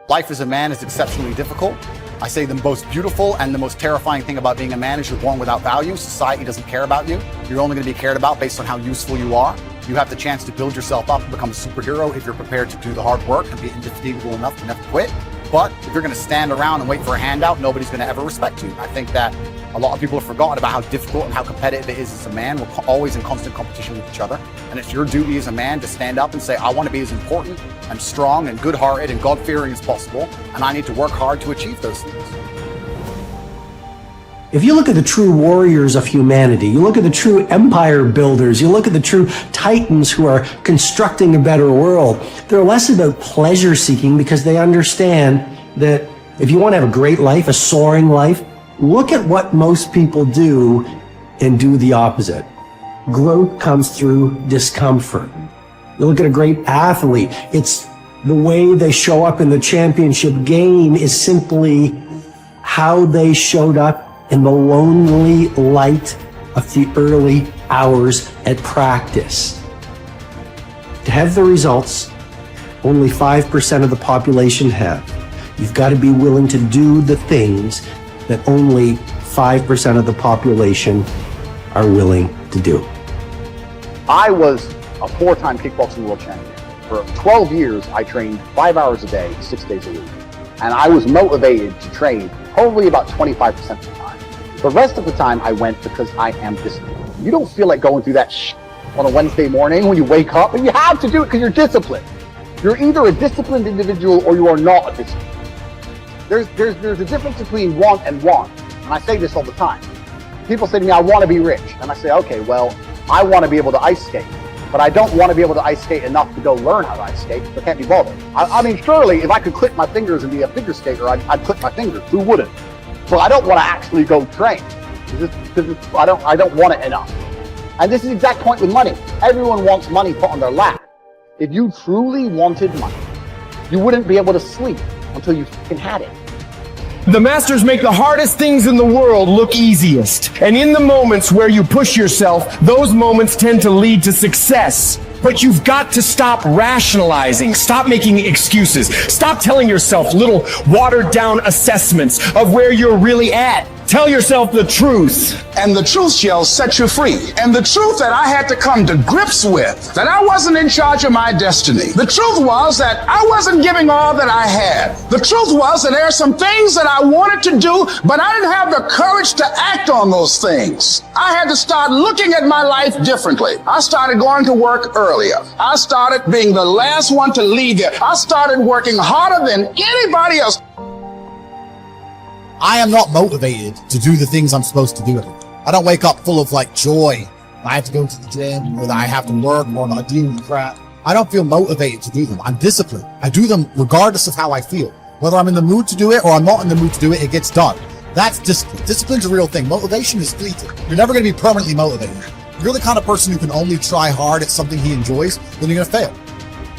Life as a man is exceptionally difficult. I say the most beautiful and the most terrifying thing about being a man is you're born without value. Society doesn't care about you. You're only going to be cared about based on how useful you are. You have the chance to build yourself up and become a superhero if you're prepared to do the hard work and be indefatigable enough to never quit. But if you're going to stand around and wait for a handout, nobody's going to ever respect you. I think that a lot of people have forgotten about how difficult and how competitive it is as a man. We're always in constant competition with each other. And it's your duty as a man to stand up and say, I want to be as important and strong and good-hearted and God-fearing as possible. And I need to work hard to achieve those things. If you look at the true warriors of humanity, you look at the true empire builders, you look at the true titans who are constructing a better world, they're less about pleasure seeking because they understand that if you want to have a great life, a soaring life, look at what most people do and do the opposite. Growth comes through discomfort. You look at a great athlete, it's the way they show up in the championship game is simply how they showed up in the lonely light of the early hours at practice. To have the results only 5% of the population have, you've got to be willing to do the things that only 5% of the population are willing to do. I was a 4-time kickboxing world champion. For 12 years, I trained 5 hours a day, 6 days a week. And I was motivated to train probably about 25% of the time. The rest of the time I went because I am disciplined. You don't feel like going through that on a Wednesday morning when you wake up, and you have to do it because you're disciplined. You're either a disciplined individual or you are not a disciplined. There's a difference between want and want. And I say this all the time. People say to me, I want to be rich. And I say, okay, well, I want to be able to ice skate. But I don't want to be able to ice skate enough to go learn how to ice skate. I can't be bothered. I mean, surely if I could click my fingers and be a figure skater, I'd click my fingers. Who wouldn't? But I don't want to actually go train because I don't want it enough. And this is the exact point with money. Everyone wants money put on their lap. If you truly wanted money, you wouldn't be able to sleep until you fucking had it. The masters make the hardest things in the world look easiest. And in the moments where you push yourself, those moments tend to lead to success. But you've got to stop rationalizing, stop making excuses, stop telling yourself little watered down assessments of where you're really at. Tell yourself the truth. And the truth shall set you free. And the truth that I had to come to grips with, that I wasn't in charge of my destiny. The truth was that I wasn't giving all that I had. The truth was that there are some things that I wanted to do, but I didn't have the courage to act on those things. I had to start looking at my life differently. I started going to work earlier. I started being the last one to leave there. I started working harder than anybody else. I am not motivated to do the things I'm supposed to do. I don't wake up full of like joy. I have to go to the gym, or that I have to work, or I deal with crap. I don't feel motivated to do them. I'm disciplined. I do them regardless of how I feel. Whether I'm in the mood to do it or I'm not in the mood to do it, it gets done. That's discipline. Discipline's a real thing. Motivation is fleeting. You're never going to be permanently motivated. If you're the kind of person who can only try hard at something he enjoys, then you're going to fail.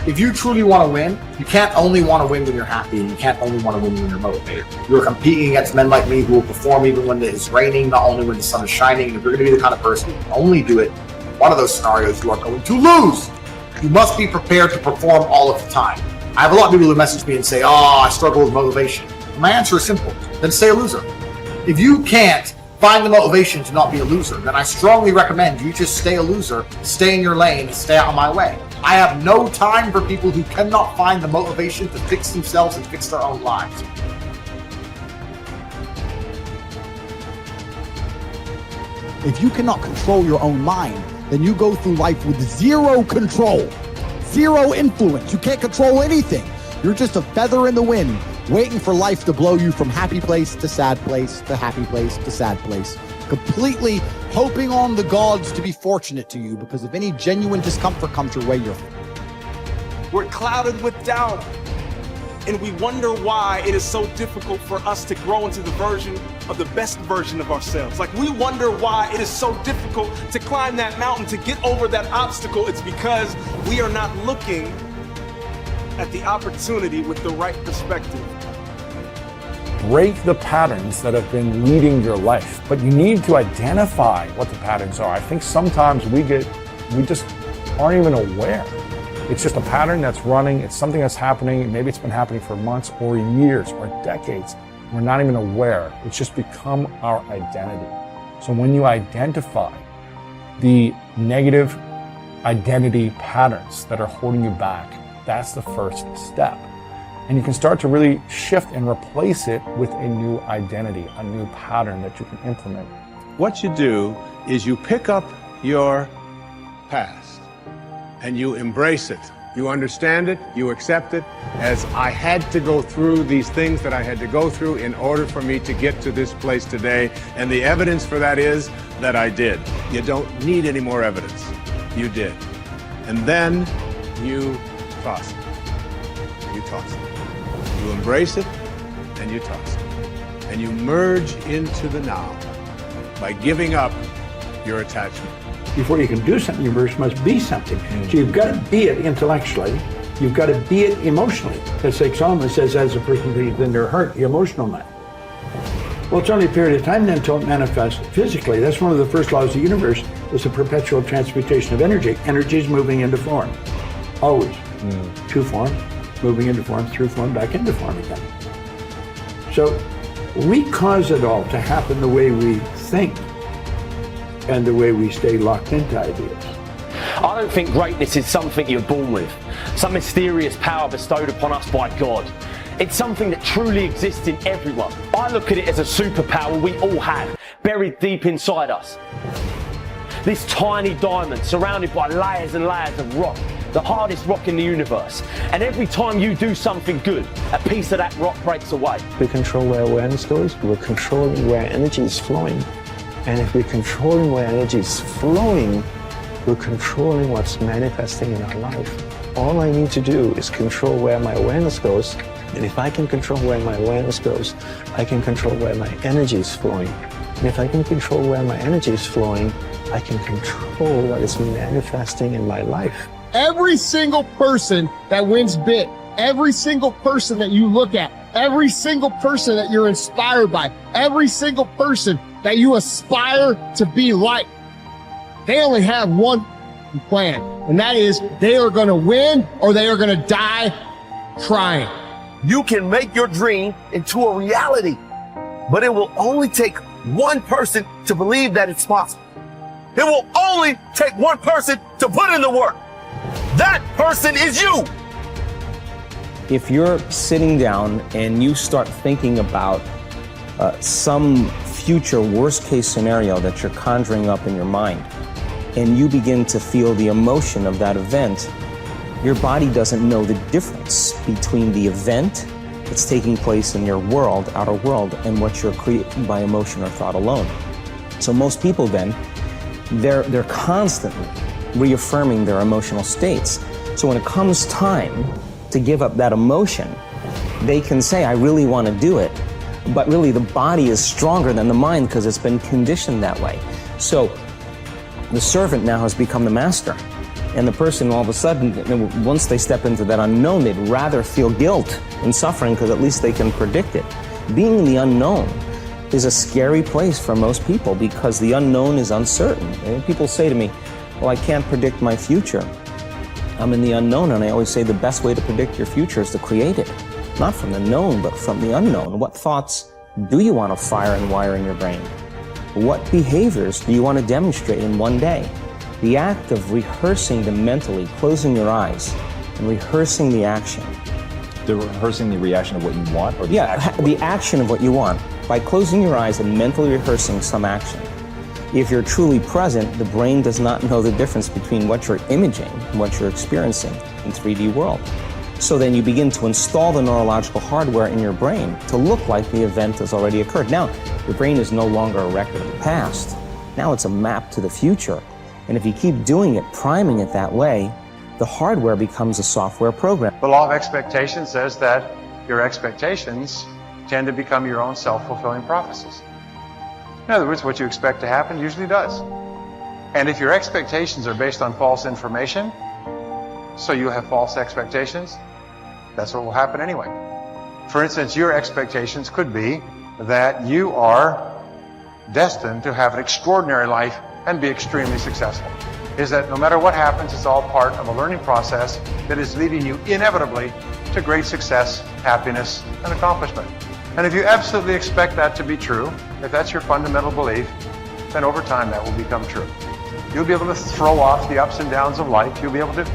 If you truly want to win, you can't only want to win when you're happy, and you can't only want to win when you're motivated. You're competing against men like me who will perform even when it's raining, not only when the sun is shining. And if you're going to be the kind of person who can only do it in one of those scenarios, you are going to lose. You must be prepared to perform all of the time. I have a lot of people who message me and say, oh, I struggle with motivation. My answer is simple. Then stay a loser. If you can't find the motivation to not be a loser, then I strongly recommend you just stay a loser, stay in your lane, and stay out of my way. I have no time for people who cannot find the motivation to fix themselves and fix their own lives. If you cannot control your own mind, then you go through life with zero control, zero influence. You can't control anything. You're just a feather in the wind, waiting for life to blow you from happy place to sad place to happy place to sad place, completely hoping on the gods to be fortunate to you, because if any genuine discomfort comes your way, we're clouded with doubt, and we wonder why it is so difficult for us to grow into the best version of ourselves. Like, we wonder why it is so difficult to climb that mountain, to get over that obstacle. It's because we are not looking at the opportunity with the right perspective. Break the patterns that have been leading your life, but you need to identify what the patterns are. I think sometimes we just aren't even aware. It's just a pattern that's running. It's something that's happening. Maybe it's been happening for months or years or decades. We're not even aware. It's just become our identity. So when you identify the negative identity patterns that are holding you back, that's the first step. And you can start to really shift and replace it with a new identity, a new pattern that you can implement. What you do is you pick up your past and you embrace it. You understand it, you accept it, as I had to go through these things that I had to go through in order for me to get to this place today. And the evidence for that is that I did. You don't need any more evidence. You did. And then you toss it. You toss it. You embrace it and you toss it. And you merge into the now by giving up your attachment. Before you can do something, you first must be something. So you've got to be it intellectually. You've got to be it emotionally. It's like Solomon says, as a person believes in their heart, the emotional man. Well, it's only a period of time then until it manifests physically. That's one of the first laws of the universe, is the perpetual transmutation of energy. Energy is moving into form, always. To form, moving into form, through form, back into form again. So we cause it all to happen the way we think and the way we stay locked into ideas. I don't think greatness is something you're born with, some mysterious power bestowed upon us by God. It's something that truly exists in everyone. I look at it as a superpower we all have, buried deep inside us. This tiny diamond surrounded by layers and layers of rock, the hardest rock in the universe. And every time you do something good, a piece of that rock breaks away. We control where awareness goes, we're controlling where energy is flowing. And if we're controlling where energy is flowing, we're controlling what's manifesting in our life. All I need to do is control where my awareness goes. And if I can control where my awareness goes, I can control where my energy is flowing. And if I can control where my energy is flowing, I can control what is manifesting in my life. Every single person that wins big, every single person that you look at, every single person that you're inspired by, every single person that you aspire to be like, they only have one plan, and that is they are going to win or they are going to die trying. You can make your dream into a reality, but it will only take one person to believe that it's possible. It will only take one person to put in the work. That person is you. If you're sitting down and you start thinking about some future worst case scenario that you're conjuring up in your mind, and you begin to feel the emotion of that event, your body doesn't know the difference between the event that's taking place in your world, outer world, and what you're creating by emotion or thought alone. So most people then, they're constantly reaffirming their emotional states. So when it comes time to give up that emotion, they can say, I really want to do it. But really the body is stronger than the mind because it's been conditioned that way. So the servant now has become the master. And the person all of a sudden, once they step into that unknown, they'd rather feel guilt and suffering because at least they can predict it. Being in the unknown is a scary place for most people because the unknown is uncertain. And people say to me, well, I can't predict my future. I'm in the unknown, and I always say the best way to predict your future is to create it. Not from the known, but from the unknown. What thoughts do you want to fire and wire in your brain? What behaviors do you want to demonstrate in one day? The act of rehearsing them mentally, closing your eyes, and rehearsing the action. Rehearsing the reaction of what you want? Or the action? The action of what you want. By closing your eyes and mentally rehearsing some action. If you're truly present, the brain does not know the difference between what you're imaging and what you're experiencing in 3D world. So then you begin to install the neurological hardware in your brain to look like the event has already occurred. Now, your brain is no longer a record of the past. Now it's a map to the future. And if you keep doing it, priming it that way, the hardware becomes a software program. The law of expectation says that your expectations tend to become your own self-fulfilling prophecies. In other words, what you expect to happen usually does. And if your expectations are based on false information, so you have false expectations, that's what will happen anyway. For instance, your expectations could be that you are destined to have an extraordinary life and be extremely successful. is that no matter what happens, it's all part of a learning process that is leading you inevitably to great success, happiness, and accomplishment. And if you absolutely expect that to be true, if that's your fundamental belief, then over time that will become true. You'll be able to throw off the ups and downs of life. You'll be able to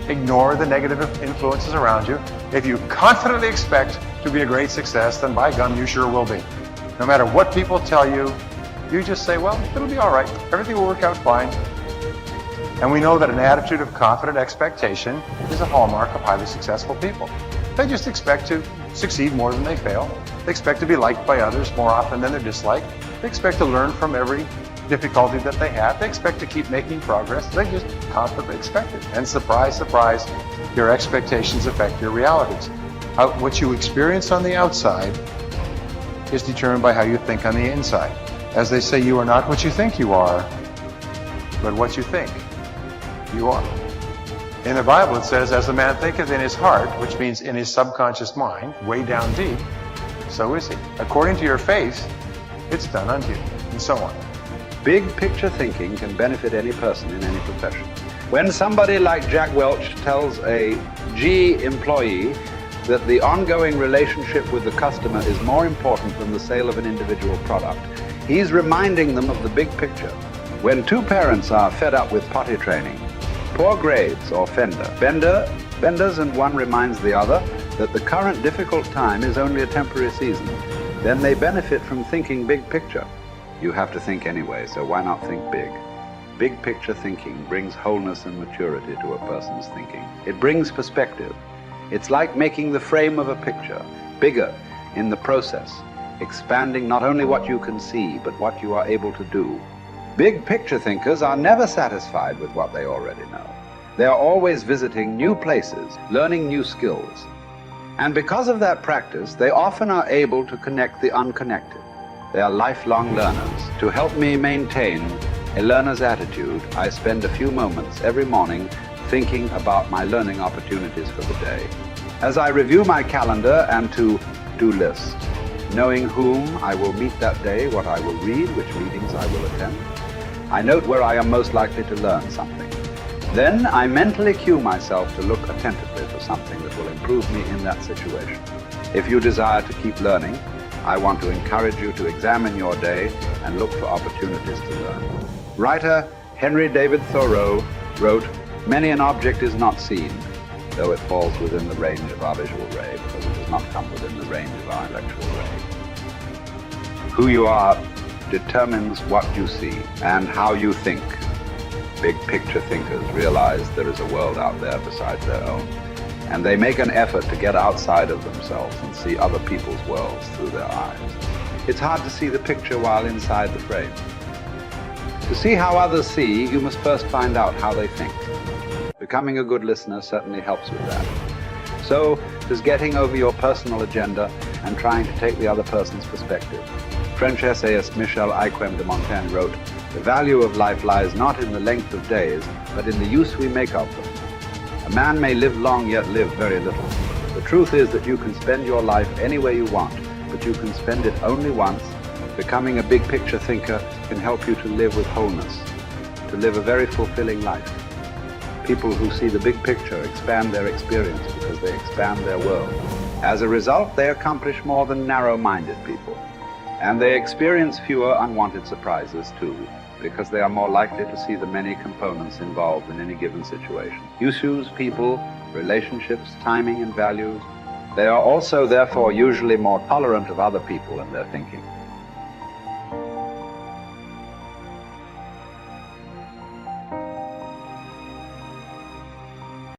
ignore the negative influences around you. If you confidently expect to be a great success, then by gum, you sure will be. No matter what people tell you, you just say, well, it'll be all right. Everything will work out fine. And we know that an attitude of confident expectation is a hallmark of highly successful people. They just expect to succeed more than they fail. They expect to be liked by others more often than they're disliked. They expect to learn from every difficulty that they have. They expect to keep making progress. They just confidently expect it. And surprise, surprise, your expectations affect your realities. What you experience on the outside is determined by how you think on the inside. As they say, you are not what you think you are, but what you think you are. In the Bible it says, as a man thinketh in his heart, which means in his subconscious mind, way down deep, so is he. According to your faith, it's done unto you, and so on. Big picture thinking can benefit any person in any profession. When somebody like Jack Welch tells a GE employee that the ongoing relationship with the customer is more important than the sale of an individual product, he's reminding them of the big picture. When two parents are fed up with potty training, poor grades or benders and one reminds the other that the current difficult time is only a temporary season, then they benefit from thinking big picture. You have to think anyway, so why not think big? Big picture thinking brings wholeness and maturity to a person's thinking. It brings perspective. It's like making the frame of a picture bigger in the process, expanding not only what you can see, but what you are able to do. Big picture thinkers are never satisfied with what they already know. They are always visiting new places, learning new skills. And because of that practice, they often are able to connect the unconnected. They are lifelong learners. To help me maintain a learner's attitude, I spend a few moments every morning thinking about my learning opportunities for the day. As I review my calendar and to-do list, knowing whom I will meet that day, what I will read, which meetings I will attend, I note where I am most likely to learn something. Then I mentally cue myself to look attentively for something that will improve me in that situation. If you desire to keep learning, I want to encourage you to examine your day and look for opportunities to learn. Writer Henry David Thoreau wrote, "Many an object is not seen, though it falls within the range of our visual ray, because it does not come within the range of our intellectual ray." Who you are determines what you see and how you think. Big picture thinkers realize there is a world out there besides their own, and they make an effort to get outside of themselves and see other people's worlds through their eyes. It's hard to see the picture while inside the frame. To see how others see, you must first find out how they think. Becoming a good listener certainly helps with that. So does getting over your personal agenda and trying to take the other person's perspective. French essayist Michel Ayquem de Montaigne wrote, "The value of life lies not in the length of days, but in the use we make of them. A man may live long yet live very little. The truth is that you can spend your life any way you want, but you can spend it only once. Becoming a big picture thinker can help you to live with wholeness, to live a very fulfilling life. People who see the big picture expand their experience because they expand their world. As a result, they accomplish more than narrow-minded people. And they experience fewer unwanted surprises too, because they are more likely to see the many components involved in any given situation. Issues, people, relationships, timing, and values. They are also, therefore, usually more tolerant of other people and their thinking.